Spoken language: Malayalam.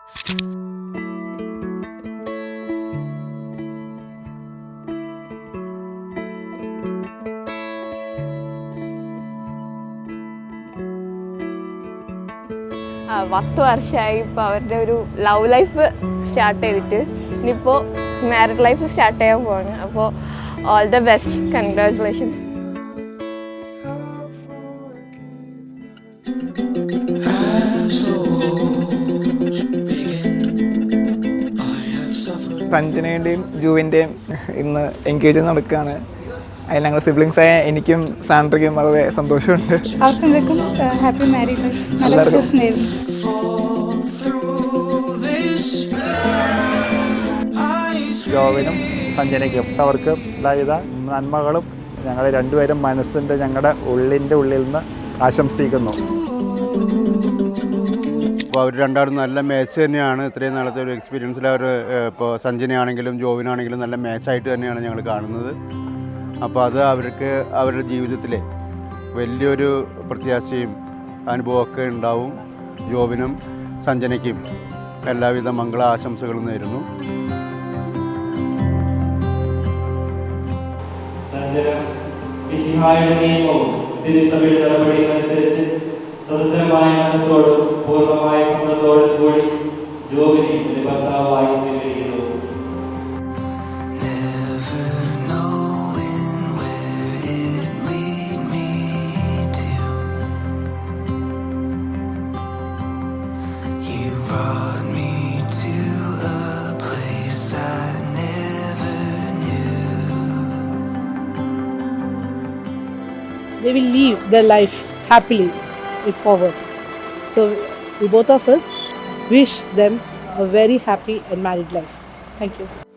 10 വർഷമായി ഇപ്പോൾ അവരുടെ ഒരു ലവ് ലൈഫ് സ്റ്റാർട്ട് ചെയ്തിട്ട് ഇനിയിപ്പോൾ മാരിഡ് ലൈഫ് സ്റ്റാർട്ട് ചെയ്യാൻ പോവാണ്. അപ്പോൾ ഓൾ ദ ബെസ്റ്റ്, കൺഗ്രാജുലേഷൻസ്. സഞ്ജനയുടെയും ജൂവിൻ്റെയും ഇന്ന് എൻഗേജ് നടക്കുകയാണ്. അതിൽ ഞങ്ങൾ സിബ്ലിങ്സായ എനിക്കും സാൻഡ്രയ്ക്കും വളരെ സന്തോഷമുണ്ട്. ജോവിനും സഞ്ജനയ്ക്കും അവർക്ക് എല്ലാവിധ നന്മകളും ഞങ്ങൾ രണ്ടുപേരും മനസ്സിൻ്റെ ഞങ്ങളുടെ ഉള്ളിൽ നിന്ന് ആശംസിക്കുന്നു. അപ്പോൾ അവർ രണ്ടാളും നല്ല മാച്ച് തന്നെയാണ്. ഇത്രയും നാളത്തെ ഒരു എക്സ്പീരിയൻസിൽ അവർ ഇപ്പോൾ സഞ്ജനയാണെങ്കിലും ജോവിനാണെങ്കിലും നല്ല മാച്ചായിട്ട് തന്നെയാണ് ഞങ്ങൾ കാണുന്നത്. അപ്പോൾ അത് അവർക്ക് അവരുടെ ജീവിതത്തിലെ വലിയൊരു പ്രത്യാശയും അനുഭവമൊക്കെ ഉണ്ടാവും. ജോബിനും സഞ്ജനയ്ക്കും എല്ലാവിധ മംഗള ആശംസകളും നേരുന്നു. സ്വതന്ത്രമായ മനസ്സോടും പൂർണ്ണമായ സമ്മതത്തോടും കൂടി ജോബിനെ ഒരു ഭർത്താവായി സ്വീകരിക്കുന്നു. They will live their life happily forward. So we both of us wish them a very happy and married life. Thank you.